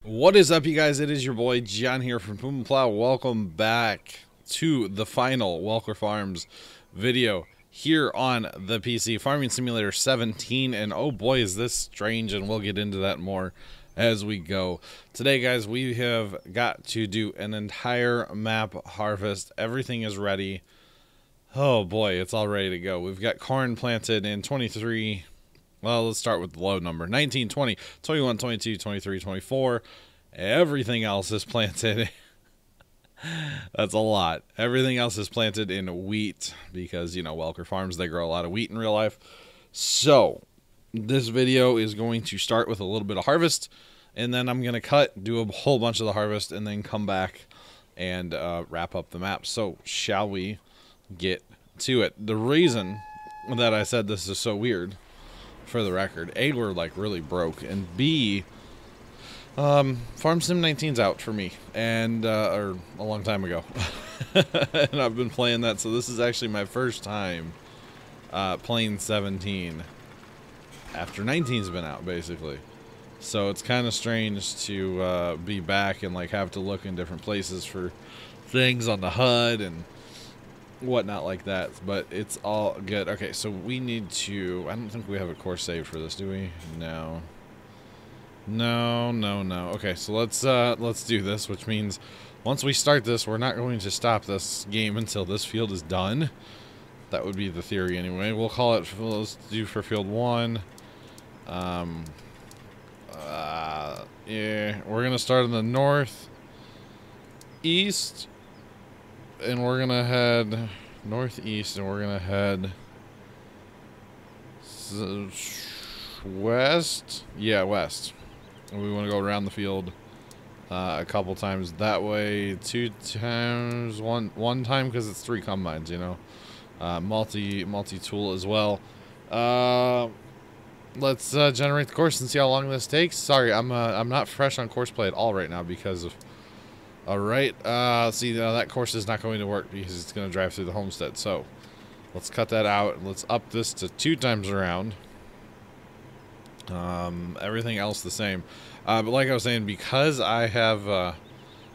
What is up, you guys? It is your boy John here from Puma Plow. Welcome back to the final Welker Farms video here on the PC Farming Simulator 17. And oh boy, is this strange, and we'll get into that more as we go. Today, guys, we have got to do an entire map harvest. Everything is ready. Oh boy, it's all ready to go. We've got corn planted in 23. Well, let's start with the low number. 19, 20, 21, 22, 23, 24. Everything else is planted. That's a lot. Everything else is planted in wheat because, you know, Welker Farms, they grow a lot of wheat in real life. So, this video is going to start with a little bit of harvest, and then I'm going to cut, do a whole bunch of the harvest, and then come back and wrap up the map. So, shall we get to it? The reason that I said this is so weird, for the record, A, we're like really broke, and B, Farm Sim 19's out for me, and or a long time ago. And I've been playing that, so this is actually my first time playing 17 after 19's been out, basically. So it's kind of strange to be back and like have to look in different places for things on the HUD and whatnot like that, but it's all good. Okay, so we need to, I don't think we have a course saved for this, do we? No. Okay, so let's do this, which means once we start this, we're not going to stop this game until this field is done. That would be the theory anyway. We'll call it, let's do for field 1. Yeah, we're gonna start in the northeast, and we're gonna head northeast, and we're gonna head west. Yeah, west. And we want to go around the field a couple times that way. 2 times, one time because it's 3 combines. You know, multi tool as well. Let's generate the course and see how long this takes. Sorry, I'm not fresh on course play at all right now because of. Alright, see, that course is not going to work because it's going to drive through the homestead. So, let's cut that out. Let's up this to 2 times around. Everything else the same. But like I was saying, because I have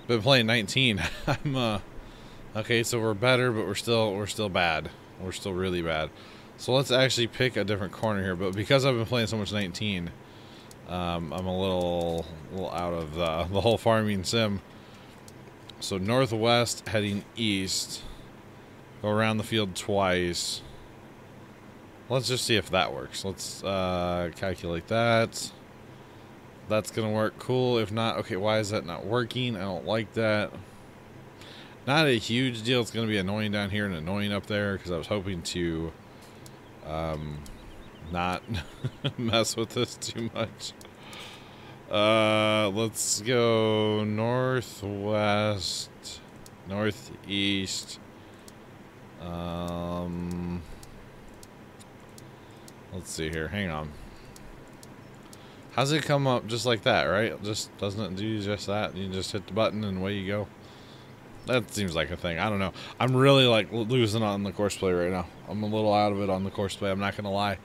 been playing 19, I'm okay. So we're better, but we're still bad. We're still really bad. So let's actually pick a different corner here. But because I've been playing so much 19, I'm a little out of the whole farming sim. So northwest heading east, go around the field twice. Let's just see if that works. Let's calculate that. That's gonna work. Cool. If not, okay, why is that not working? I don't like that. Not a huge deal. It's gonna be annoying down here and annoying up there because I was hoping to not mess with this too much. Let's go northwest, northeast. Let's see here. Hang on. How's it come up just like that, right? Just doesn't it do just that? You just hit the button and away you go. That seems like a thing. I don't know. I'm really like losing on the course play right now. I'm a little out of it on the course play. I'm not gonna lie.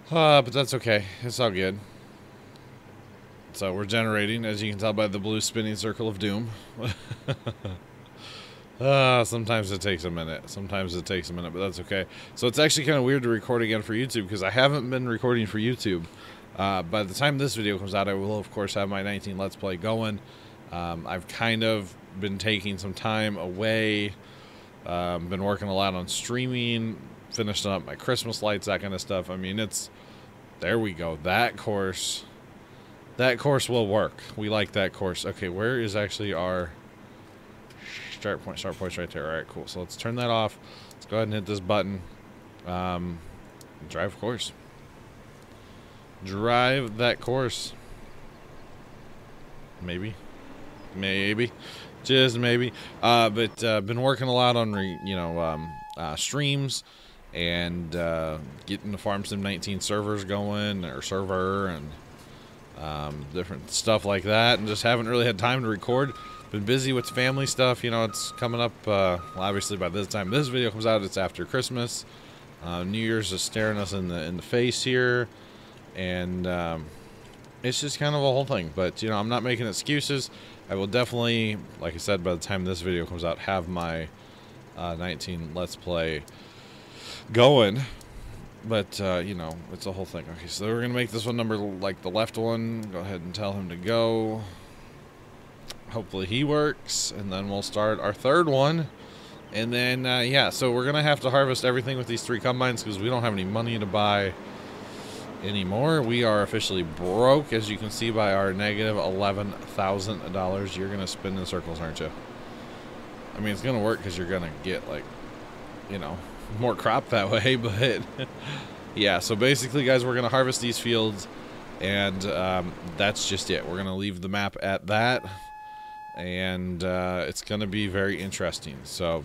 But that's okay. It's all good. So we're generating, as you can tell by the blue spinning circle of doom. Sometimes it takes a minute. Sometimes it takes a minute, but that's okay. So it's actually kind of weird to record again for YouTube because I haven't been recording for YouTube. By the time this video comes out, I will, of course, have my 19 Let's Play going. I've kind of been taking some time away. Been working a lot on streaming, finishing up my Christmas lights, that kind of stuff. I mean, it's... There we go. That course will work. We like that course. Okay, where is actually our start point? Start point's right there. All right, cool. So let's turn that off. Let's go ahead and hit this button. Drive course. Drive that course. Maybe. Just maybe. But been working a lot on streams and getting the Farm Sim 19 servers going, or server, and different stuff like that, and just haven't really had time to record. Been busy with family stuff. You know, it's coming up, obviously by this time this video comes out, it's after Christmas. New Year's is staring us in the face here, and it's just kind of a whole thing. But, you know, I'm not making excuses. I will definitely, like I said, by the time this video comes out, have my 19 Let's Play going. But, you know, it's a whole thing. Okay, so we're going to make this one number like the left one. Go ahead and tell him to go. Hopefully he works. And then we'll start our third one. And then, yeah, so we're going to have to harvest everything with these 3 combines because we don't have any money to buy anymore. We are officially broke, as you can see by our negative $11,000. You're going to spin in circles, aren't you? I mean, it's going to work because you're going to get, like, you know, more crop that way, but yeah, so basically, guys, we're going to harvest these fields, and that's just it. We're going to leave the map at that, and it's going to be very interesting. So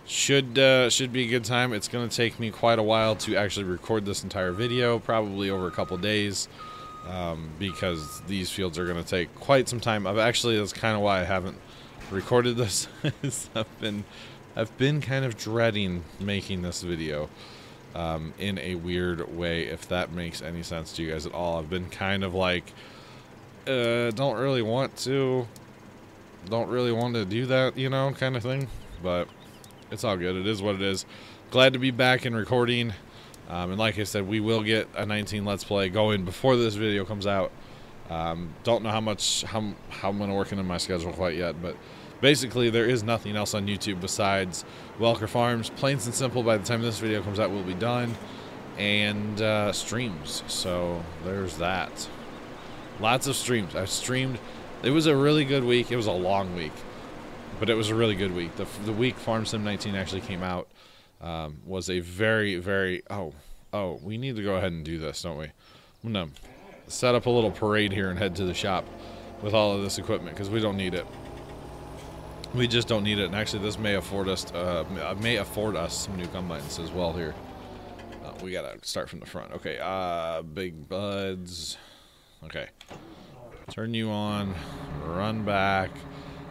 should be a good time. It's going to take me quite a while to actually record this entire video, probably over a couple days, because these fields are going to take quite some time. That's kind of why I haven't recorded this. I've been kind of dreading making this video in a weird way, if that makes any sense to you guys at all. I've been kind of like, don't really want to do that, you know, kind of thing. But it's all good. It is what it is. Glad to be back and recording. And like I said, we will get a 19 Let's Play going before this video comes out. Don't know how I'm going to work in my schedule quite yet, but basically, there is nothing else on YouTube besides Welker Farms. Plain and simple, by the time this video comes out, we'll be done. And streams. So, there's that. Lots of streams. I've streamed. It was a really good week. It was a long week. But it was a really good week. The week Farm Sim 19 actually came out was a very, very... Oh, we need to go ahead and do this, don't we? I'm going to set up a little parade here and head to the shop with all of this equipment, because we don't need it. We just don't need it, and actually this may afford us some new combines as well here. We gotta start from the front. Okay, big buds. Okay, turn you on, run back.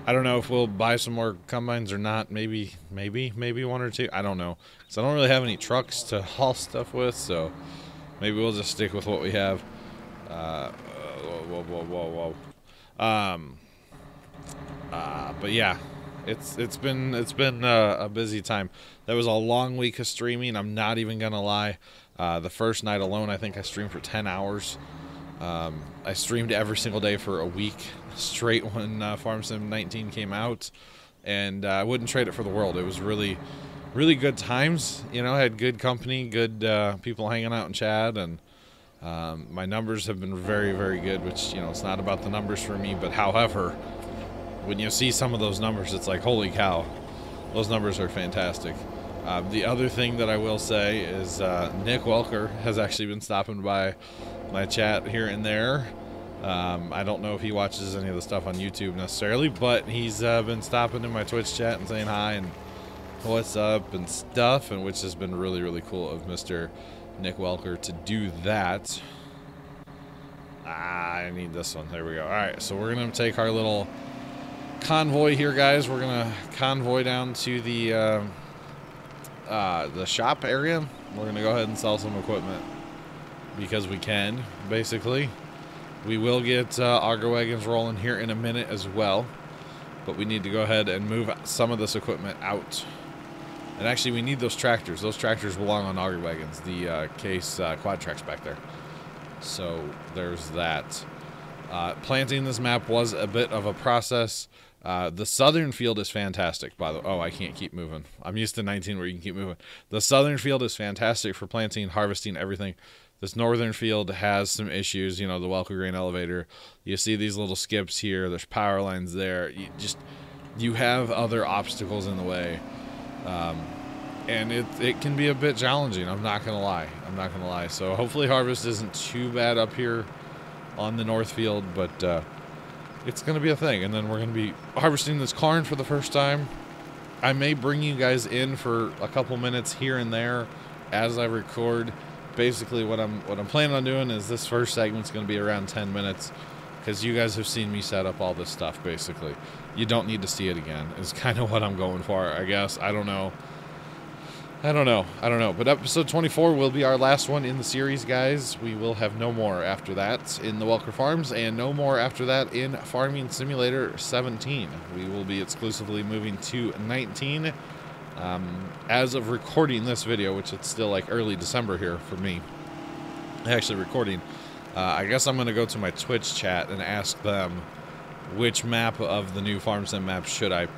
I don't know if we'll buy some more combines or not. Maybe 1 or 2. I don't know, because I don't really have any trucks to haul stuff with, so maybe we'll just stick with what we have. Whoa. But yeah, it's been a busy time. That was a long week of streaming. I'm not even gonna lie. The first night alone, I think I streamed for 10 hours. I streamed every single day for a week straight when Farm Sim 19 came out, and I wouldn't trade it for the world. It was really good times. You know, I had good company, good people hanging out in chat, and my numbers have been very, very good. Which, you know, it's not about the numbers for me, but however, when you see some of those numbers, it's like, holy cow, those numbers are fantastic. The other thing that I will say is Nick Welker has actually been stopping by my chat here and there. I don't know if he watches any of the stuff on YouTube necessarily, but he's been stopping in my Twitch chat and saying hi and what's up and stuff, and which has been really, really cool of Mr. Nick Welker to do that. I need this one. There we go. All right, so we're going to take our little convoy here, guys. We're gonna convoy down to the shop area. We're gonna go ahead and sell some equipment because we can. Basically, we will get auger wagons rolling here in a minute as well, but we need to go ahead and move some of this equipment out. And actually, we need those tractors. Those tractors belong on auger wagons. The case quad tracks back there. So there's that. Planting this map was a bit of a process. The southern field is fantastic, by the way. Oh, I can't keep moving. I'm used to 19 where you can keep moving. The southern field is fantastic for planting, harvesting, everything. This northern field has some issues, you know, the Welker grain elevator. You see these little skips here. There's power lines there. You have other obstacles in the way. And it can be a bit challenging. I'm not going to lie. So hopefully harvest isn't too bad up here on the north field, but it's going to be a thing. And then we're going to be harvesting this corn for the first time. I may bring you guys in for a couple minutes here and there as I record. Basically, what I'm planning on doing is this first segment's going to be around 10 minutes because you guys have seen me set up all this stuff, basically. You don't need to see it again is kind of what I'm going for, I guess. I don't know. I don't know. But episode 24 will be our last one in the series, guys. We will have no more after that in the Welker Farms, and no more after that in Farming Simulator 17. We will be exclusively moving to 19. As of recording this video, which it's still like early December here for me, actually recording, I guess I'm going to go to my Twitch chat and ask them which map of the new Farm Sim map should I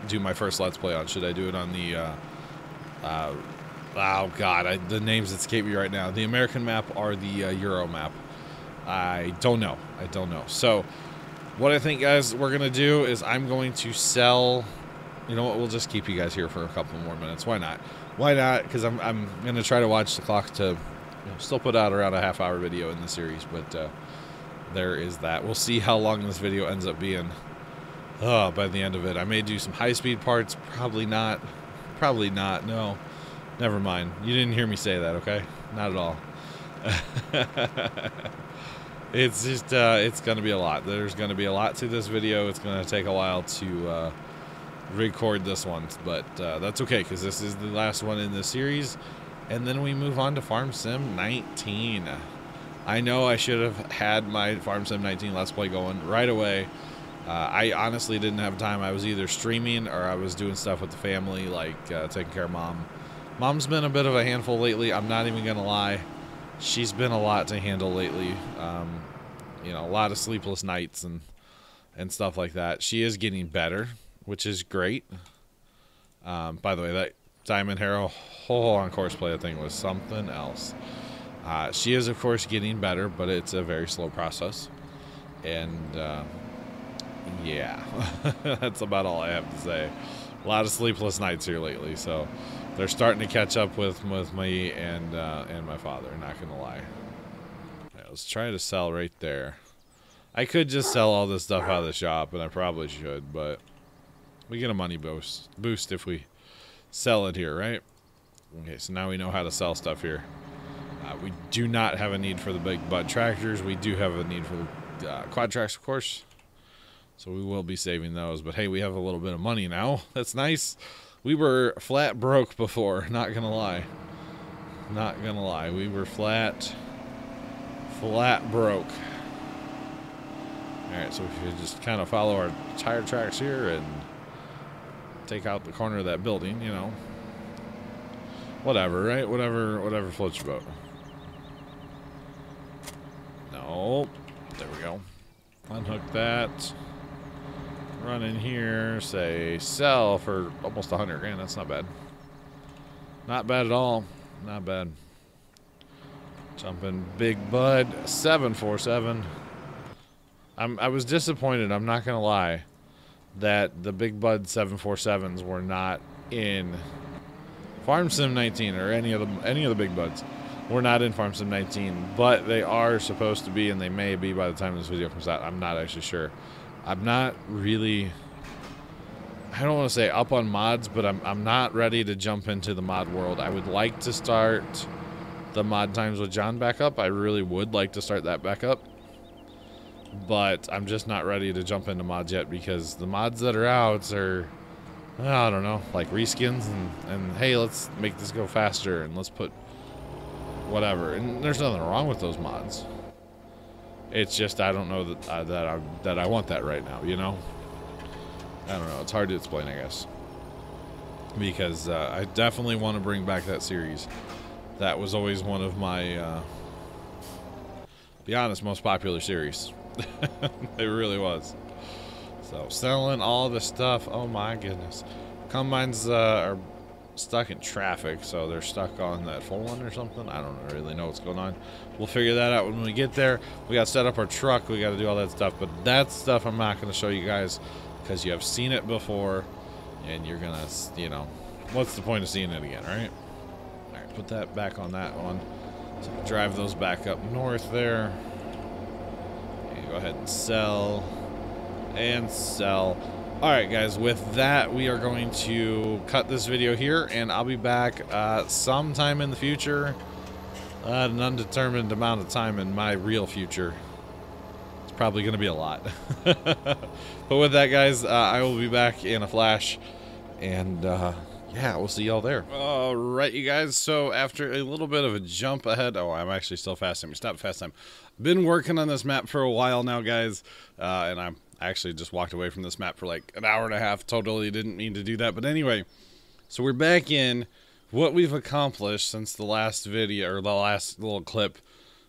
do my first Let's Play on. Should I do it on the... oh god, the names escape me right now. The American map or the Euro map? I don't know. So, what I think, guys, we're gonna do is I'm going to sell. You know what? We'll just keep you guys here for a couple more minutes. Why not? Why not? Because I'm gonna try to watch the clock to still put out around a half-hour video in the series. But there is that. We'll see how long this video ends up being. By the end of it, I may do some high-speed parts. Probably not. Probably not. No. Never mind. You didn't hear me say that, okay? Not at all. It's just, it's going to be a lot. There's going to be a lot to this video. It's going to take a while to record this one. But that's okay, because this is the last one in this series. And then we move on to Farm Sim 19. I know I should have had my Farm Sim 19 Let's Play going right away. I honestly didn't have time. I was either streaming or I was doing stuff with the family, like taking care of Mom. Mom's been a bit of a handful lately. I'm not even going to lie. She's been a lot to handle lately. You know, a lot of sleepless nights and stuff like that. She is getting better, which is great. By the way, that Diamond Harrow on courseplay thing was something else. She is, of course, getting better, but it's a very slow process. And... yeah, that's about all I have to say. A lot of sleepless nights here lately, so they're starting to catch up with me and my father. Not gonna lie. Right, let's try to sell right there. I could just sell all this stuff out of the shop, and I probably should, but we get a money boost if we sell it here, right? Okay, so now we know how to sell stuff here. We do not have a need for the big bud tractors. We do have a need for the quad tracks, of course. So we will be saving those. But hey, we have a little bit of money now. That's nice. We were flat broke before. Not going to lie. Not going to lie. We were flat broke. Alright, so if you just kind of follow our tire tracks here and take out the corner of that building, you know. Whatever, right? Whatever floats your boat. No. There we go. Unhook that. Run in here, say sell for almost 100 grand. That's not bad. Not bad at all. Not bad. Jumping Big Bud 747. I was disappointed, I'm not gonna lie, that the Big Bud 747s were not in Farm Sim 19 or any of the Big Buds were not in Farm Sim 19, but they are supposed to be, and they may be by the time this video comes out. I'm not actually sure. I'm not really, I don't want to say up on mods, but I'm not ready to jump into the mod world. I would like to start the Mod Times with John back up. I really would like to start that back up. But I'm just not ready to jump into mods yet, because the mods that are out are, I don't know, like reskins and hey, let's make this go faster and let's put whatever. And there's nothing wrong with those mods. It's just I don't know that I want that right now, you know? I don't know. It's hard to explain, I guess. Because I definitely want to bring back that series. That was always one of my, be honest, most popular series. It really was. So, selling all the stuff. Oh my goodness. Combines are stuck in traffic, so they're stuck on that 4-1 or something. I don't really know what's going on. We'll figure that out when we get there. We got to set up our truck. We got to do all that stuff, but that stuff I'm not going to show you guys because you have seen it before, and you're going to, you know, what's the point of seeing it again, right? All right, put that back on that one. So drive those back up north there. And go ahead and sell and sell. Alright guys, with that we are going to cut this video here, and I'll be back sometime in the future, an undetermined amount of time in my real future. It's probably going to be a lot. But with that guys, I will be back in a flash, and yeah, we'll see y'all there. All right, you guys. So after a little bit of a jump ahead, oh, I'm actually still fast time. Stop fast time. Been working on this map for a while now, guys, and I'm actually just walked away from this map for like an hour and a half. Totally didn't mean to do that, but anyway. So we're back in. What we've accomplished since the last video, or the last little clip,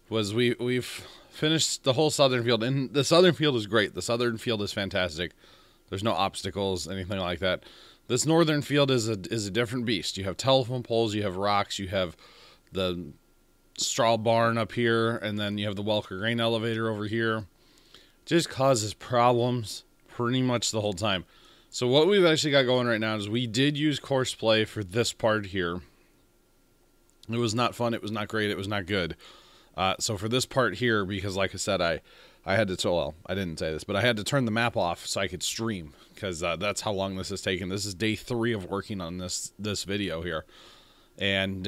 was we've finished the whole southern field, and the southern field is great. The southern field is fantastic. There's no obstacles, anything like that. This northern field is a different beast. You have telephone poles, you have rocks, you have the straw barn up here, and then you have the Welker grain elevator over here. Just causes problems pretty much the whole time. So what we've actually got going right now is we did use course play for this part here. It was not fun. It was not great. It was not good. So for this part here, because like I said, I had to, well, I didn't say this, but I had to turn the map off so I could stream, because that's how long this has taken. This is day 3 of working on this video here. And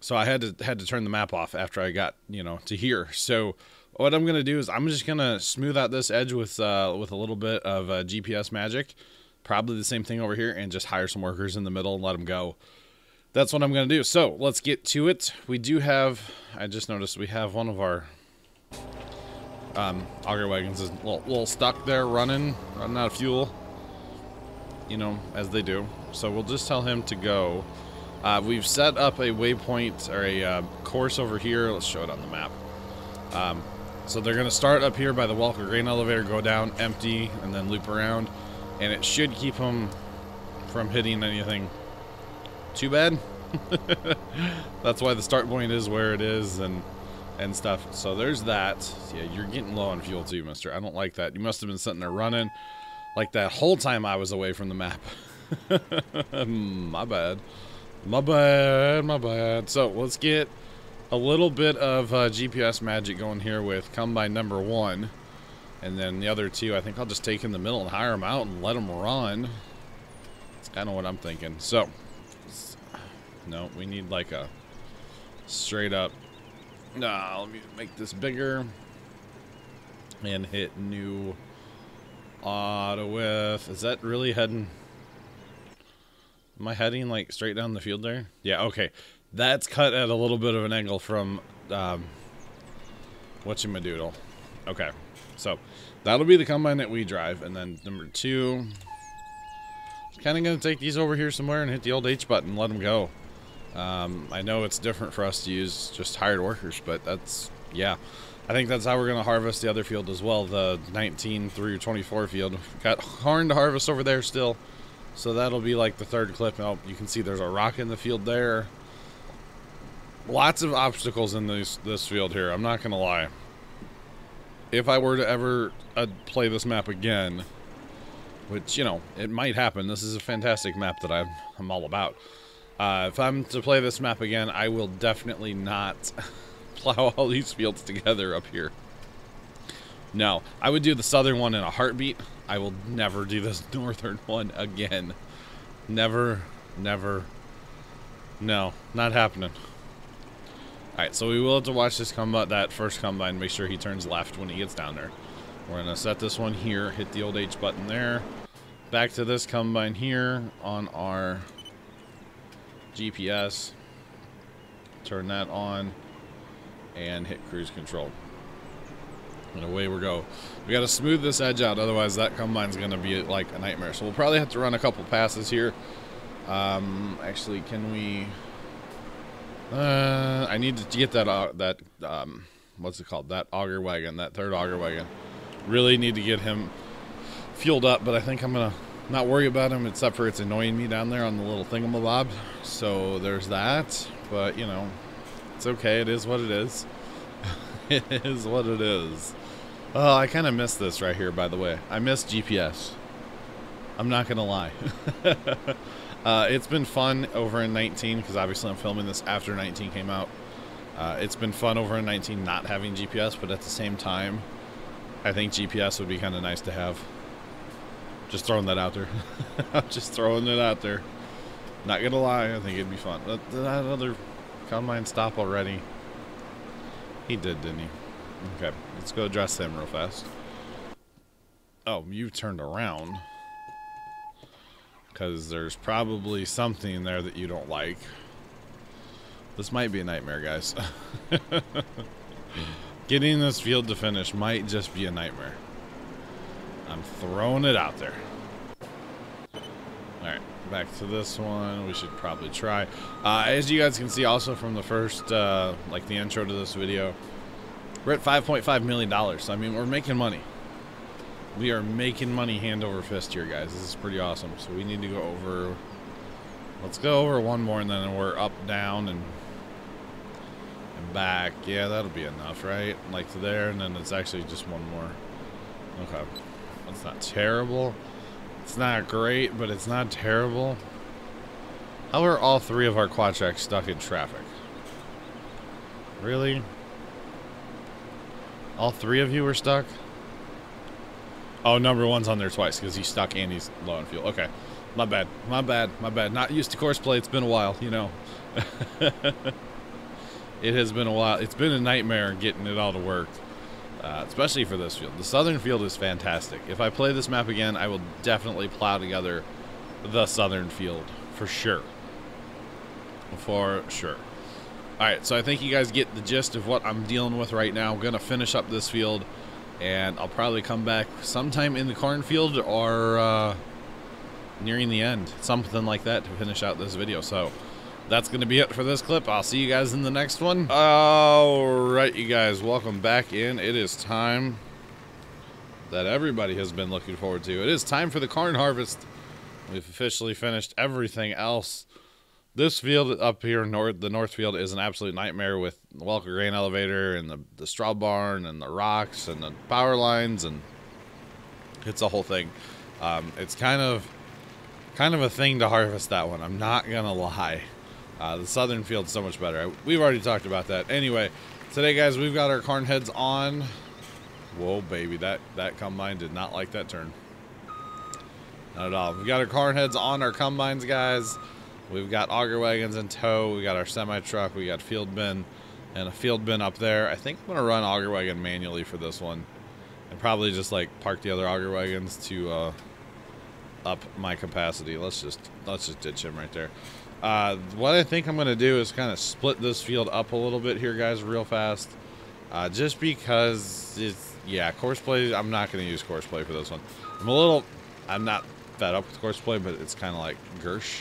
so I had to turn the map off after I got, you know, to here. So what I'm gonna do is I'm just gonna smooth out this edge with a little bit of GPS magic, probably the same thing over here, and just hire some workers in the middle and let them go. That's what I'm gonna do. So let's get to it. We do have, I just noticed we have one of our auger wagons is a little stuck there, running out of fuel, you know, as they do. So we'll just tell him to go. We've set up a waypoint, or a course over here. Let's show it on the map. So they're going to start up here by the Welker grain elevator, go down, empty, and then loop around. And it should keep them from hitting anything too bad. That's why the start point is where it is, and stuff. So there's that. Yeah, you're getting low on fuel too, mister. I don't like that. You must have been sitting there running like that whole time I was away from the map. My bad. My bad. My bad. So let's get a little bit of GPS magic going here with combine number 1, and then the other 2 I think I'll just take in the middle and hire them out and let them run. That's kind of what I'm thinking. So no, we need like a straight up, let me make this bigger and hit new auto with. Is that really heading, am I heading like straight down the field there? Yeah, okay. That's cut at a little bit of an angle from whatchamadoodle. Okay, so that'll be the combine that we drive. And then number 2, kind of going to take these over here somewhere and hit the old H button and let them go. I know it's different for us to use just hired workers, but that's, yeah, I think that's how we're going to harvest the other field as well, the 19 through 24 field. Got corn to harvest over there still, so that'll be like the 3rd clip. Now you can see there's a rock in the field there. Lots of obstacles in this field here, I'm not gonna lie. If I were to ever play this map again, which, you know, it might happen. This is a fantastic map that I'm all about. If I'm to play this map again, I will definitely not plow all these fields together up here. No, I would do the southern one in a heartbeat. I will never do this northern one again. Never, never. No, not happening. Alright, so we will have to watch this combine, that first combine, make sure he turns left when he gets down there. We're going to set this one here, hit the old H button there. Back to this combine here on our GPS. Turn that on and hit cruise control. And away we go. We got to smooth this edge out, otherwise that combine's going to be like a nightmare. So we'll probably have to run a couple passes here. Actually, can we... I need to get that what's it called? That auger wagon, that 3rd auger wagon. Really need to get him fueled up, but I think I'm gonna not worry about him, except for it's annoying me down there on the little thingamabob. So there's that. But you know, it's okay. It is what it is. It is what it is. Oh, I kind of miss this right here, by the way. I miss GPS. I'm not gonna lie. It's been fun over in 19, because obviously I'm filming this after 19 came out. It's been fun over in 19 not having GPS, but at the same time, I think GPS would be kind of nice to have. Just throwing that out there. I'm just throwing it out there. Not gonna lie, I think it'd be fun. Did that other combine stop already? He did, didn't he? Okay, let's go address him real fast. Oh, you turned around. because there's probably something in there that you don't like. This might be a nightmare, guys. Getting this field to finish might just be a nightmare. I'm throwing it out there. Alright, back to this one. We should probably try. As you guys can see also from the first, like the intro to this video, we're at $5.5 million. So, I mean, we're making money. We are making money hand over fist here, guys. This is pretty awesome. So we need to go over... Let's go over one more, and then we're up, down, and back. Yeah, that'll be enough, right? Like to there, and then it's actually just one more. Okay. That's not terrible. It's not great, but it's not terrible. How are all three of our quad tracks stuck in traffic? Really? All three of you were stuck? Oh, number one's on there twice because he's stuck and he's low on fuel. Okay. My bad. My bad. My bad. Not used to course play. It's been a while, you know. It has been a while. It's been a nightmare getting it all to work, especially for this field. The southern field is fantastic. If I play this map again, I will definitely plow together the southern field for sure. For sure. All right, so I think you guys get the gist of what I'm dealing with right now. I'm going to finish up this field, and I'll probably come back sometime in the cornfield or nearing the end, something like that, to finish out this video. So that's going to be it for this clip. I'll see you guys in the next one. All right, you guys, welcome back in. It is time that everybody has been looking forward to. It is time for the corn harvest. We've officially finished everything else. This field up here, the north field, is an absolute nightmare with the Welker grain elevator and the straw barn and the rocks and the power lines, and it's a whole thing. It's kind of a thing to harvest that one. I'm not gonna lie. The southern field's so much better. We've already talked about that. Anyway, today, guys, we've got our corn heads on. Whoa, baby, that combine did not like that turn. Not at all. We've got our corn heads on our combines, guys. We've got auger wagons in tow. We got our semi truck. We got field bin and a field bin up there. I think I'm gonna run auger wagon manually for this one, and probably just like park the other auger wagons to up my capacity. Let's just ditch him right there. What I think I'm gonna do is kind of split this field up a little bit here, guys, real fast. Just because it's, yeah, course play. I'm not gonna use course play for this one. I'm not fed up with course play, but it's kind of like Gersh.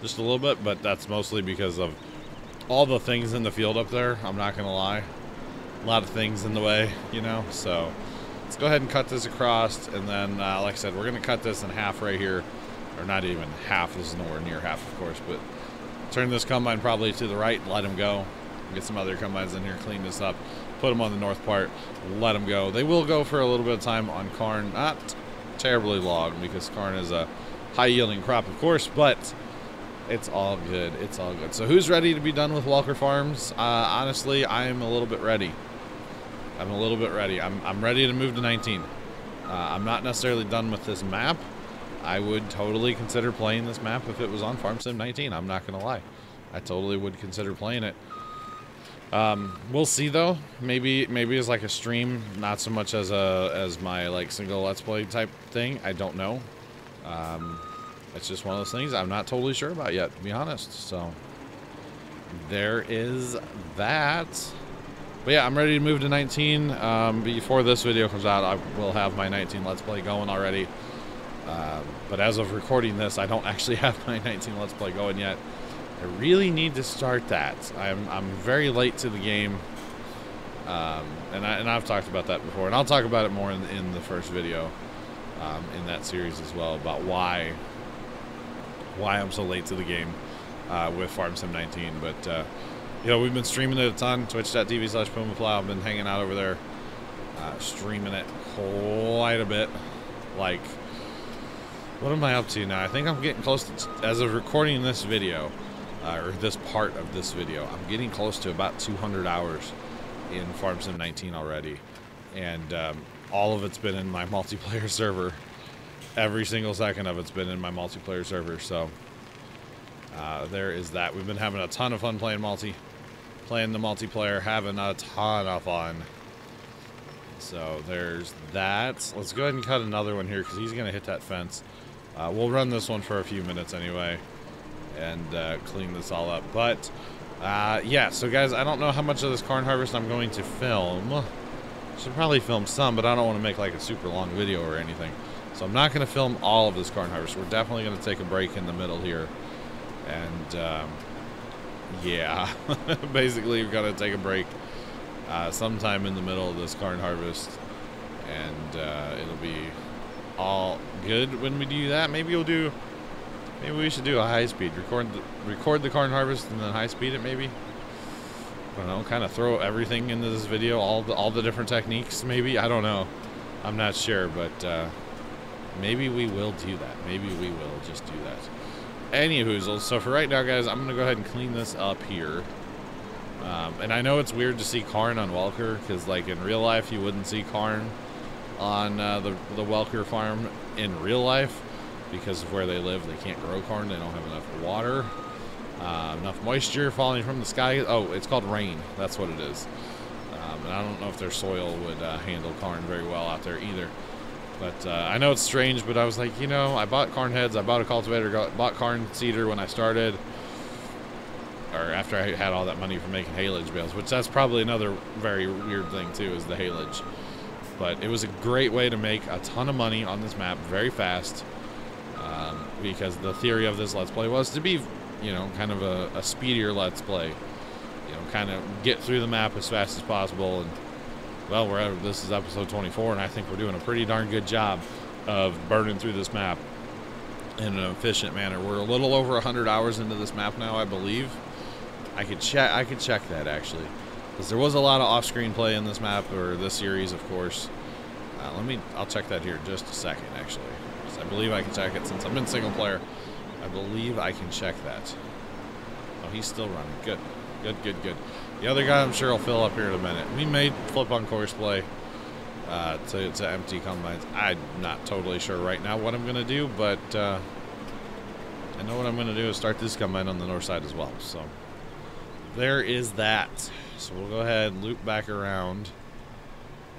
Just a little bit, but that's mostly because of all the things in the field up there. I'm not gonna lie, a lot of things in the way, you know. So let's go ahead and cut this across, and then like I said, we're gonna cut this in half right here, or not even half. This is nowhere near half, of course, but turn this combine probably to the right and let them go. Get some other combines in here, clean this up, put them on the north part, let them go. They will go for a little bit of time on corn, not terribly long, because corn is a high yielding crop, of course, but it's all good. It's all good. So who's ready to be done with Welker Farms? Honestly, I'm a little bit ready. I'm ready to move to 19. I'm not necessarily done with this map. I would totally consider playing this map if it was on Farm Sim 19. I'm not gonna lie, I totally would consider playing it. We'll see though. Maybe as like a stream, not so much as my like single let's play type thing. I don't know. It's just one of those things I'm not totally sure about yet, to be honest. So there is that. But yeah, I'm ready to move to 19. Before this video comes out, I will have my 19 Let's Play going already. But as of recording this, I don't actually have my 19 Let's Play going yet. I really need to start that. I'm very late to the game. And I've talked about that before, and I'll talk about it more in the first video. In that series as well, about why I'm so late to the game with Farm Sim 19. But you know, we've been streaming it a ton. Twitch.tv/PumaPlow. I've been hanging out over there, streaming it quite a bit. Like, what am I up to now? I think I'm getting close to, as of recording this video, or this part of this video, I'm getting close to about 200 hours in Farm Sim 19 already, and all of it's been in my multiplayer server. Every single second of it's been in my multiplayer server. So there is that. We've been having a ton of fun playing the multiplayer, having a ton of fun. So there's that. Let's go ahead and cut another one here because he's going to hit that fence. We'll run this one for a few minutes anyway and clean this all up. But yeah, so guys, I don't know how much of this corn harvest I'm going to film. Should probably film some, but I don't want to make like a super long video or anything. So I'm not going to film all of this corn harvest. We're definitely going to take a break in the middle here. And yeah, basically we're going to take a break sometime in the middle of this corn harvest. And it'll be all good when we do that. Maybe we should do a high speed. Record the corn harvest and then high speed it maybe. I don't know, kind of throw everything into this video, all the different techniques maybe. I don't know. I'm not sure, but maybe we will do that. Maybe we will just do that. Anywhoozles, so for right now, guys, I'm going to go ahead and clean this up here. And I know it's weird to see corn on Welker, because like in real life, you wouldn't see corn on the Welker farm in real life, because of where they live. They can't grow corn. They don't have enough water. Enough moisture falling from the sky. Oh, it's called rain. That's what it is. And I don't know if their soil would handle corn very well out there either. But I know it's strange, but I was like, you know, I bought corn heads, I bought a cultivator, bought corn seeder when I started, or after I had all that money for making haylage bales, which that's probably another very weird thing too, is the haylage. But it was a great way to make a ton of money on this map very fast, because the theory of this Let's Play was to be, you know, kind of a speedier Let's Play. You know, kind of get through the map as fast as possible. And, well, this is episode 24, and I think we're doing a pretty darn good job of burning through this map in an efficient manner. We're a little over 100 hours into this map now, I believe. I could check that, actually. Because there was a lot of off-screen play in this map, or this series, of course. I'll check that here in just a second, actually. I believe I can check it since I'm in single player. I believe I can check that. Oh, he's still running. Good. Good, good, good. The other guy I'm sure will fill up here in a minute. We may flip on course play to empty combines. I'm not totally sure right now what I'm going to do, but I know what I'm going to do is start this combine on the north side as well. So there is that. So we'll go ahead and loop back around,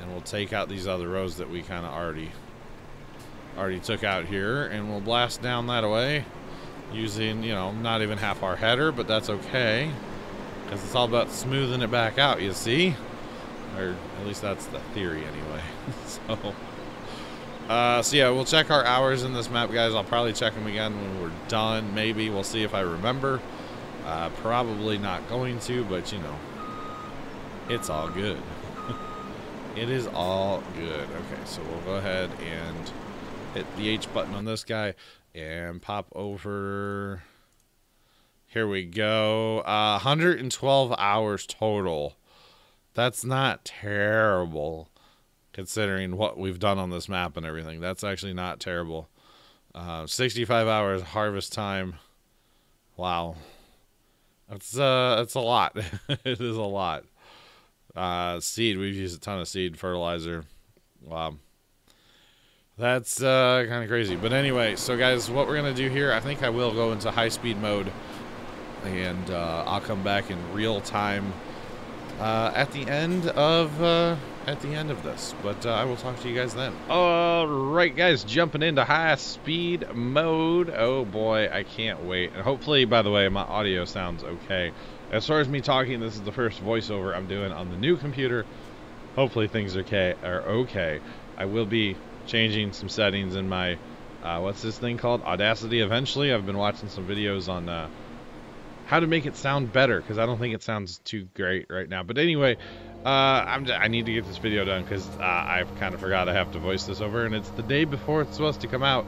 and we'll take out these other rows that we kind of already took out here, and we'll blast down that away using, you know, not even half our header, but that's okay, because it's all about smoothing it back out, you see? Or at least that's the theory anyway. So yeah, we'll check our hours in this map, guys. I'll probably check them again when we're done. Maybe we'll see if I remember. Probably not going to, but you know, it's all good. It is all good. Okay, so we'll go ahead and hit the H button on this guy and pop over. Here we go. 112 hours total. That's not terrible considering what we've done on this map and everything. That's actually not terrible. 65 hours harvest time. Wow. That's a lot. It is a lot. Seed, we've used a ton of seed fertilizer. Wow. That's kind of crazy. But anyway, so guys, what we're going to do here, I think I will go into high-speed mode, and I'll come back in real time at the end of this. But I will talk to you guys then. All right, guys, jumping into high-speed mode. Oh, boy, I can't wait. And hopefully, by the way, my audio sounds okay. As far as me talking, this is the first voiceover I'm doing on the new computer. Hopefully things are okay. I will be changing some settings in my, what's this thing called? Audacity eventually. I've been watching some videos on how to make it sound better, because I don't think it sounds too great right now. But anyway, I need to get this video done, because I've kind of forgot I have to voice this over, and it's the day before it's supposed to come out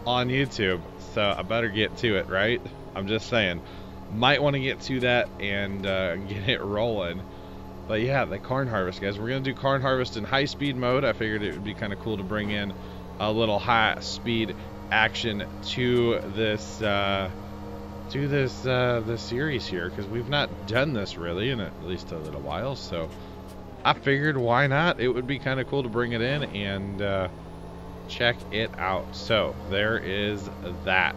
on YouTube. So I better get to it, right? I'm just saying. Might want to get to that and get it rolling. But yeah, the corn harvest, guys. We're going to do corn harvest in high-speed mode. I figured it would be kind of cool to bring in a little high-speed action to this this series here, because we've not done this really in at least a little while. So I figured, why not? It would be kind of cool to bring it in and check it out. So there is that.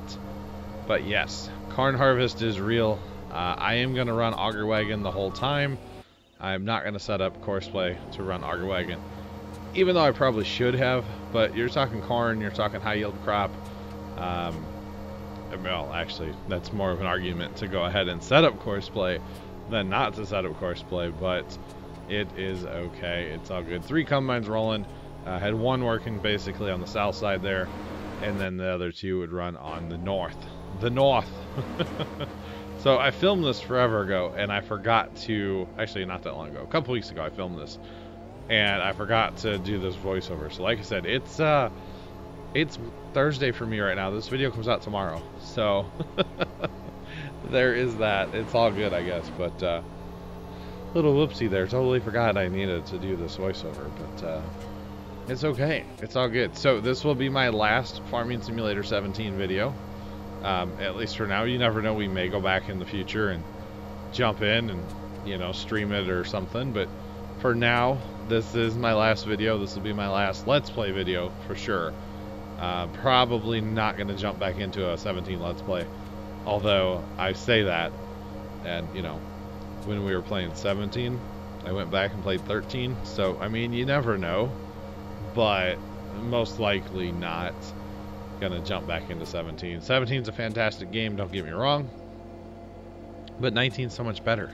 But yes, corn harvest is real. I am going to run auger wagon the whole time. I'm not going to set up Courseplay to run Auger Wagon, even though I probably should have. But you're talking corn, you're talking high yield crop. Well, actually, that's more of an argument to go ahead and set up Courseplay than not to set up Courseplay, but it is okay. It's all good. 3 combines rolling. Had 1 working basically on the south side there, and then the other 2 would run on the north. The north. So I filmed this forever ago, and I forgot to, actually not that long ago, a couple weeks ago I filmed this, and I forgot to do this voiceover. So like I said, it's Thursday for me right now. This video comes out tomorrow, so there is that. It's all good, I guess, but little whoopsie there. Totally forgot I needed to do this voiceover, but it's okay. It's all good. So this will be my last Farming Simulator 17 video, at least for now. You never know, we may go back in the future and jump in and, you know, stream it or something, but for now, this is my last video. This will be my last Let's Play video for sure. Probably not going to jump back into a 17 Let's Play, although I say that, and you know, when we were playing 17, I went back and played 13, so I mean, you never know, but most likely not going to jump back into 17. 17 is a fantastic game, don't get me wrong, but 19 is so much better,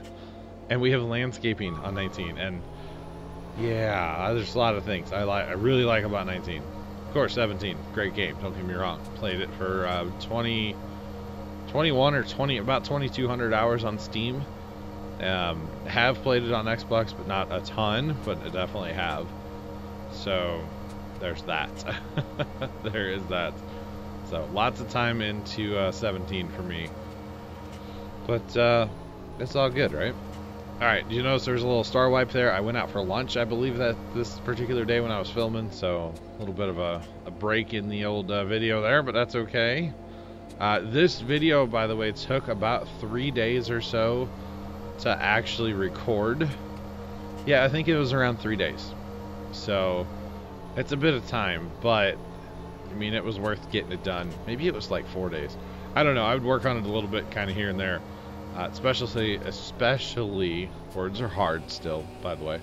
and we have landscaping on 19, and yeah, there's a lot of things I really like about 19. Of course, 17, great game, don't get me wrong. Played it for 21 or 20, about 2,200 hours on Steam. Have played it on Xbox, but not a ton, but I definitely have. So, there's that. There is that. So, lots of time into 17 for me. But, it's all good, right? Alright, you notice there's a little star wipe there? I went out for lunch, I believe, that this particular day when I was filming, so a little bit of a break in the old video there, but that's okay. This video, by the way, took about 3 days or so to actually record. Yeah, I think it was around 3 days. So, it's a bit of time, but, I mean, it was worth getting it done. Maybe it was like 4 days. I don't know, I would work on it a little bit kind of here and there. Especially, words are hard still, by the way,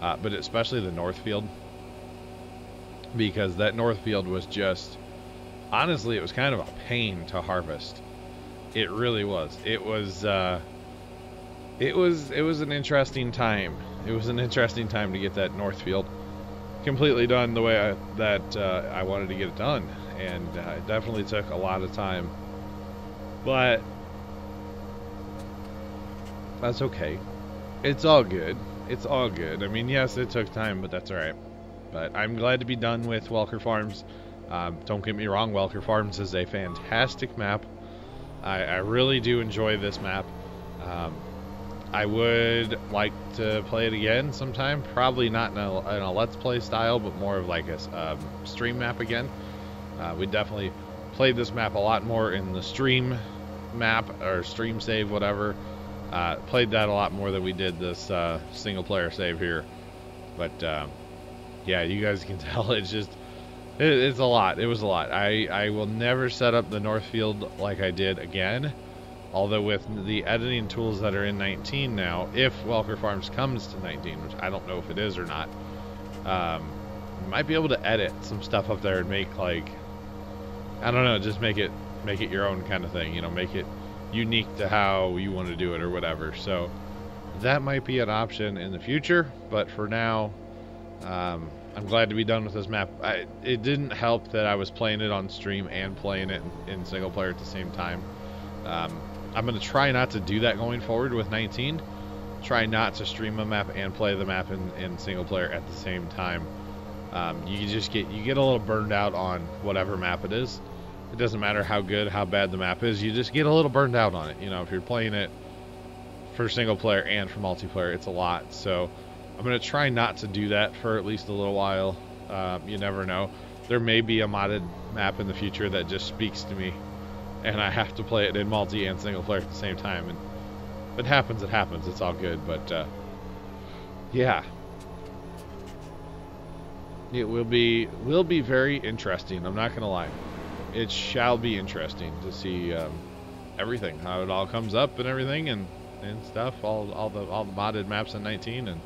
but especially the north field, because that north field was just, honestly, it was kind of a pain to harvest. It really was. It was an interesting time. It was an interesting time to get that north field completely done the way I wanted to get it done, and it definitely took a lot of time, but that's okay. It's all good. It's all good. I mean, yes, it took time, but that's alright. But I'm glad to be done with Welker Farms. Don't get me wrong, Welker Farms is a fantastic map. I really do enjoy this map. I would like to play it again sometime. Probably not in a Let's Play style, but more of like a stream map again. We definitely played this map a lot more in the stream map, or stream save, whatever. Played that a lot more than we did this single player save here, but yeah, you guys can tell it's just it's a lot. It was a lot. I will never set up the north field like I did again, although with the editing tools that are in 19 now, if Welker Farms comes to 19, which I don't know if it is or not, you might be able to edit some stuff up there and make, like, I don't know, just make it your own kind of thing, you know, make it unique to how you want to do it or whatever. So that might be an option in the future, but for now, I'm glad to be done with this map. It didn't help that I was playing it on stream and playing it in single player at the same time. I'm going to try not to do that going forward with 19. Try not to stream a map and play the map in single player at the same time. You get a little burned out on whatever map it is. It doesn't matter how good, how bad the map is, you just get a little burned out on it. You know, if you're playing it for single player and for multiplayer, it's a lot. So I'm going to try not to do that for at least a little while. You never know. There may be a modded map in the future that just speaks to me, and I have to play it in multi and single player at the same time. And if it happens, it happens. It's all good. But yeah, it will be very interesting. I'm not going to lie. It shall be interesting to see everything, how it all comes up and everything, and and stuff, all the modded maps in 19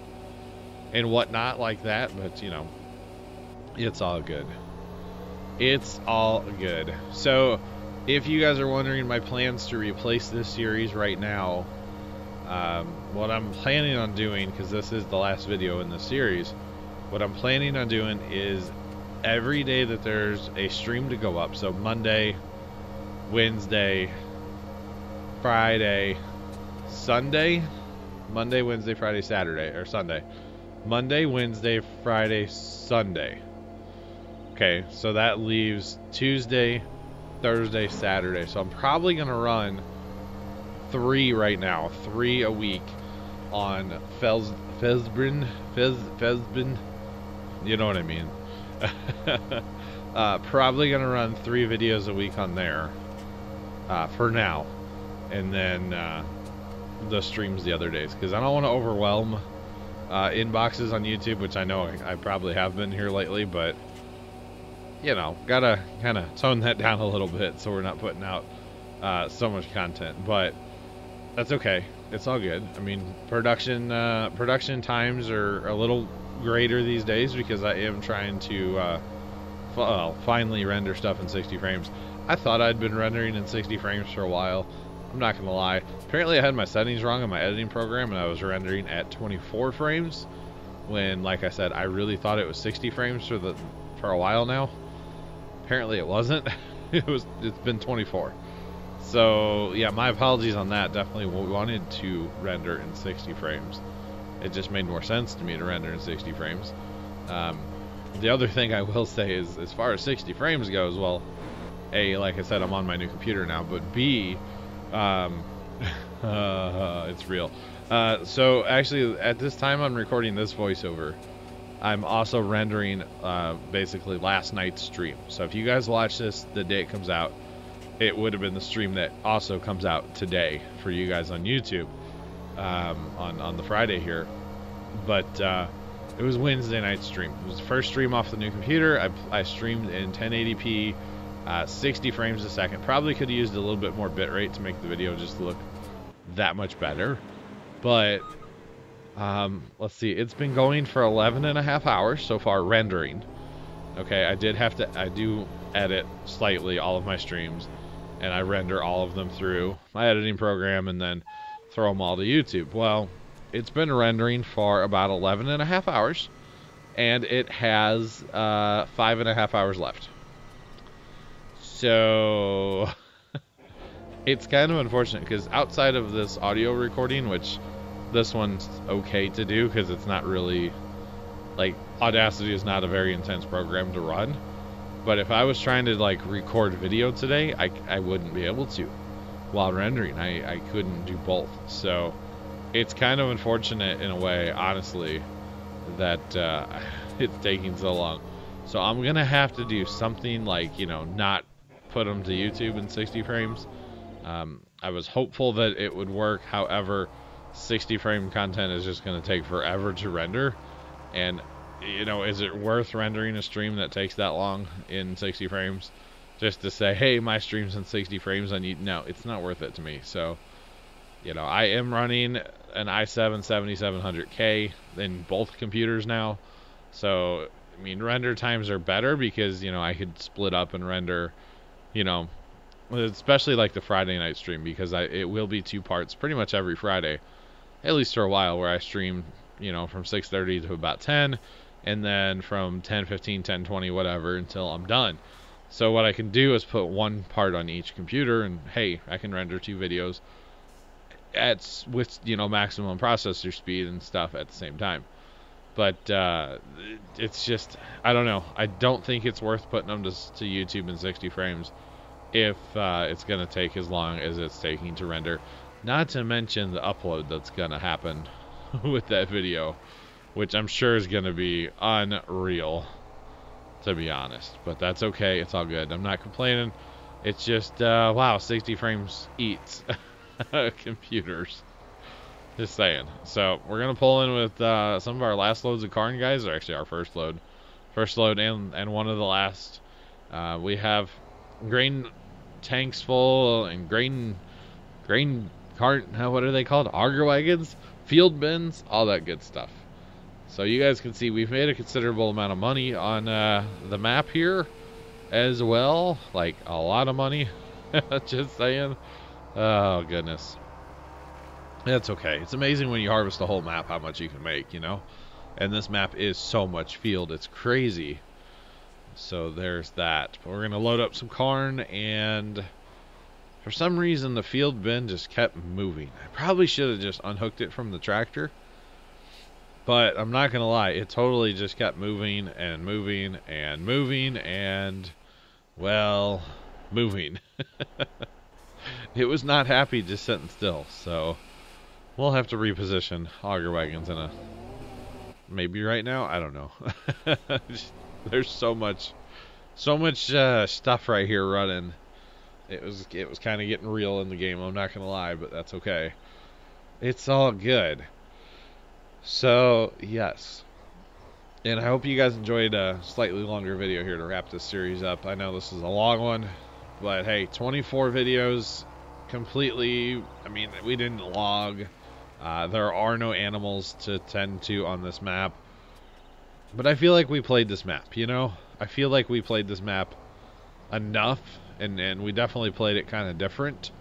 and whatnot like that. But you know, it's all good. It's all good. So, if you guys are wondering my plans to replace this series right now, what I'm planning on doing, because this is the last video in the series, what I'm planning on doing is every day that there's a stream to go up, so Monday, Wednesday, Friday, Sunday, Monday, Wednesday, Friday, Saturday, or Sunday. Monday, Wednesday, Friday, Sunday. Okay, so that leaves Tuesday, Thursday, Saturday. So I'm probably going to run 3 right now. 3 a week on Fezbin. You know what I mean. Probably going to run 3 videos a week on there for now. And then the streams the other days. Because I don't want to overwhelm inboxes on YouTube, which I know I probably have been here lately, but you know, gotta kind of tone that down a little bit so we're not putting out so much content. But that's okay. It's all good. I mean, production times are a little greater these days because I am trying to finally render stuff in 60 frames. I thought I'd been rendering in 60 frames for a while. I'm not gonna lie. Apparently I had my settings wrong in my editing program and I was rendering at 24 frames when, like I said, I really thought it was 60 frames for a while now. Apparently it wasn't. It's been 24. So yeah, my apologies on that. Definitely wanted to render in 60 frames. It just made more sense to me to render in 60 frames. The other thing I will say is, as far as 60 frames goes, well, A, like I said, I'm on my new computer now, but B, it's real. So actually, at this time I'm recording this voiceover, I'm also rendering basically last night's stream. So if you guys watch this the day it comes out, it would have been the stream that also comes out today for you guys on YouTube on the Friday here. But it was Wednesday night stream. It was the first stream off the new computer. I streamed in 1080p, 60 frames a second. Probably could have used a little bit more bitrate to make the video just look that much better. But let's see, it's been going for 11.5 hours so far rendering. Okay, I do edit slightly all of my streams, and I render all of them through my editing program and then throw them all to YouTube. Well, it's been rendering for about 11.5 hours, and it has 5.5 hours left. So it's kind of unfortunate because outside of this audio recording, which this one's okay to do because it's not really, like, Audacity is not a very intense program to run. But if I was trying to, like, record video today, I wouldn't be able to while rendering. I couldn't do both. So it's kind of unfortunate in a way, honestly, that it's taking so long. So I'm going to have to do something like, you know, not put them to YouTube in 60 frames. I was hopeful that it would work. However, 60 frame content is just going to take forever to render, and you know, is it worth rendering a stream that takes that long in 60 frames just to say, hey, my stream's in 60 frames? No, it's not worth it to me. So, you know, I am running an i7 7700K in both computers now, so I mean, render times are better because, you know, I could split up and render, you know, especially like the Friday night stream, because it will be 2 parts pretty much every Friday, at least for a while, where I stream, you know, from 6:30 to about 10, and then from 10:15, 10:20, whatever, until I'm done. So what I can do is put 1 part on each computer, and hey, I can render 2 videos with, you know, maximum processor speed and stuff at the same time. But it's just, I don't know. I don't think it's worth putting them to YouTube in 60 frames if it's going to take as long as it's taking to render. Not to mention the upload that's going to happen with that video, which I'm sure is going to be unreal, to be honest. But that's okay. It's all good. I'm not complaining. It's just, wow, 60 frames eats computers. Just saying. So we're going to pull in with some of our last loads of corn, guys. Or actually our first load. First load and one of the last. We have grain tanks full and grain what are they called? Auger wagons, field bins, all that good stuff. So you guys can see we've made a considerable amount of money on the map here as well. Like a lot of money. Just saying. Oh, goodness. That's okay. It's amazing when you harvest the whole map how much you can make, you know? And this map is so much field. It's crazy. So there's that. But we're going to load up some corn, and for some reason the field bin just kept moving. I probably should have just unhooked it from the tractor. But I'm not going to lie. It totally just kept moving and moving and moving and, well, moving. It was not happy just sitting still, so we'll have to reposition auger wagons in a maybe right now. I don't know. There's so much stuff right here running. It was kind of getting real in the game. I'm not gonna lie, but that's okay. It's all good. So yes, and I hope you guys enjoyed a slightly longer video here to wrap this series up. I know this is a long one, but hey, 24 videos completely. I mean, we didn't log. There are no animals to tend to on this map. But I feel like we played this map, you know? I feel like we played this map enough, and we definitely played it kind of different.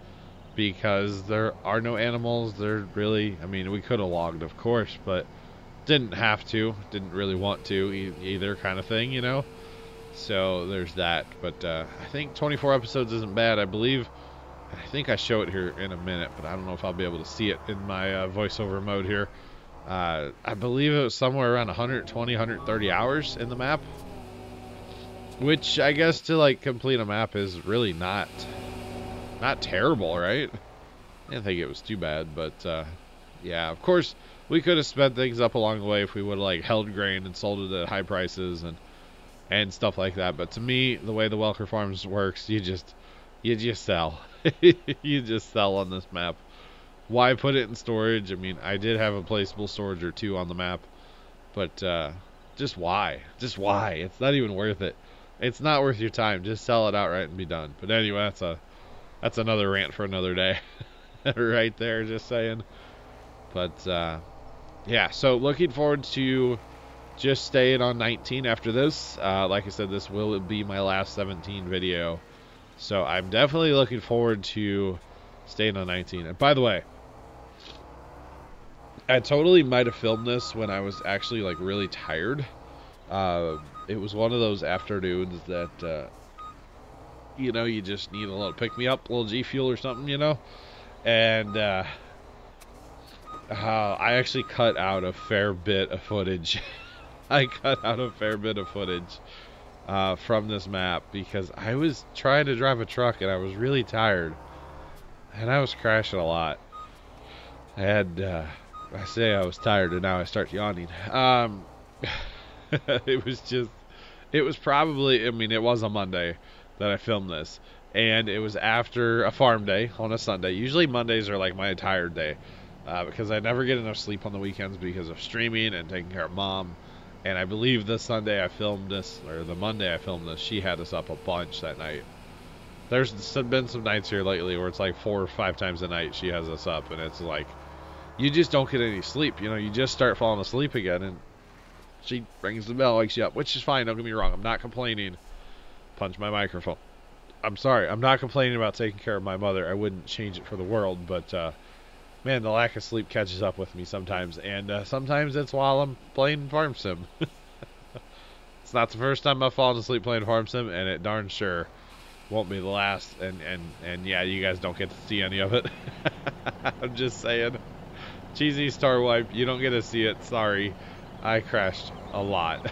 Because there are no animals. They're really, I mean, we could have logged, of course, but didn't have to. Didn't really want to either, kind of thing, you know? So there's that. But I think 24 episodes isn't bad. I think I show it here in a minute, but I don't know if I'll be able to see it in my voiceover mode here. I believe it was somewhere around 120, 130 hours in the map. Which I guess to like complete a map is really not terrible, right? I didn't think it was too bad, but yeah, of course we could have sped things up along the way if we would have like held grain and sold it at high prices and stuff like that. But to me, the way the Welker Farms works, you just sell. You just sell on this map. Why put it in storage? I mean, I did have a placeable storage or two on the map, but just why? Just why? It's not even worth it. It's not worth your time. Just sell it outright and be done. But anyway, that's another rant for another day. Right there, just saying. But yeah, so looking forward to just staying on 19 after this. Like I said, this will be my last 17 video. So I'm definitely looking forward to staying on 19. And by the way, I totally might have filmed this when I was actually like really tired. It was one of those afternoons that you know, you just need a little pick-me-up, a little G Fuel or something, you know? And I actually cut out a fair bit of footage. I cut out a fair bit of footage from this map because I was trying to drive a truck and I was really tired. And I was crashing a lot. And I say I was tired and now I start yawning. It was probably, I mean, it was a Monday that I filmed this, and it was after a farm day on a Sunday. Usually Mondays are like my entire day, because I never get enough sleep on the weekends because of streaming and taking care of mom. And I believe the Sunday I filmed this, or the Monday I filmed this, she had us up a bunch that night. There's been some nights here lately where it's like 4 or 5 times a night she has us up, and it's like, you just don't get any sleep, you know, you just start falling asleep again, and she rings the bell, wakes you up, which is fine, don't get me wrong, I'm not complaining. Punch my microphone. I'm sorry, I'm not complaining about taking care of my mother. I wouldn't change it for the world, but man, the lack of sleep catches up with me sometimes, and sometimes it's while I'm playing Farm Sim. It's not the first time I've fallen asleep playing Farm Sim, and it darn sure won't be the last, and yeah, you guys don't get to see any of it. I'm just saying. Cheesy Star Wipe, you don't get to see it, sorry. I crashed a lot.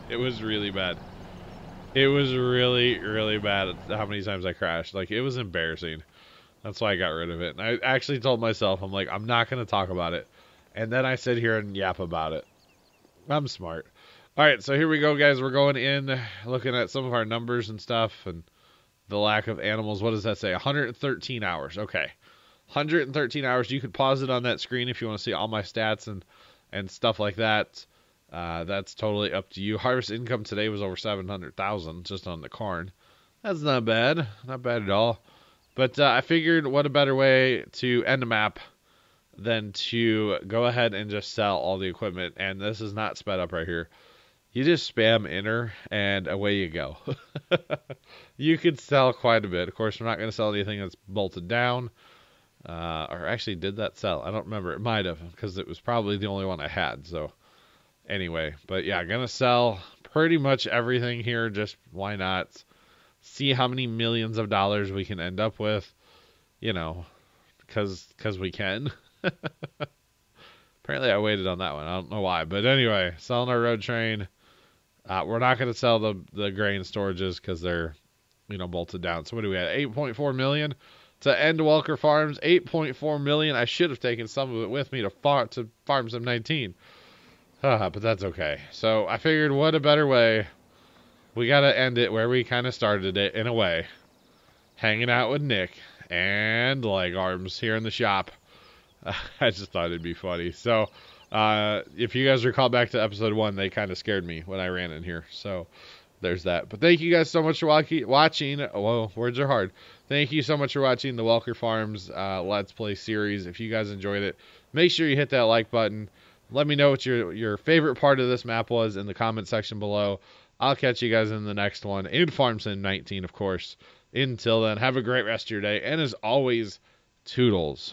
It was really bad. It was really, really bad how many times I crashed. Like, it was embarrassing. That's why I got rid of it. And I actually told myself, I'm like, I'm not going to talk about it. And then I sit here and yap about it. I'm smart. All right, so here we go, guys. We're going in, looking at some of our numbers and stuff, and the lack of animals. What does that say? 113 hours. Okay. 113 hours. You could pause it on that screen if you want to see all my stats and stuff like that. That's totally up to you. Harvest income today was over 700,000 just on the corn. That's not bad. Not bad at all. But I figured what a better way to end a map than to go ahead and just sell all the equipment. And this is not sped up right here. You just spam enter and away you go. You could sell quite a bit. Of course, we're not going to sell anything that's bolted down. Or actually, did that sell? I don't remember. It might have, because it was probably the only one I had. So anyway, but yeah, going to sell pretty much everything here. Just why not? See how many millions of dollars we can end up with. You know, because we can. Apparently I waited on that one. I don't know why. But anyway, selling our road train. We're not going to sell the grain storages because they're, bolted down. So what do we have? 8.4 million to end Welker Farms. 8.4 million. I should have taken some of it with me to farm some 19. But that's okay. So I figured what a better way. We got to end it where we kind of started it, in a way. Hanging out with Nick and leg arms here in the shop. I just thought it'd be funny. So, if you guys recall back to episode 1, they kind of scared me when I ran in here. So, there's that. But thank you guys so much for watching. Whoa, words are hard. Thank you so much for watching the Welker Farms Let's Play series. If you guys enjoyed it, make sure you hit that like button. Let me know what your favorite part of this map was in the comment section below. I'll catch you guys in the next one. In Farm Sim 19, of course. Until then, have a great rest of your day. And as always, toodles.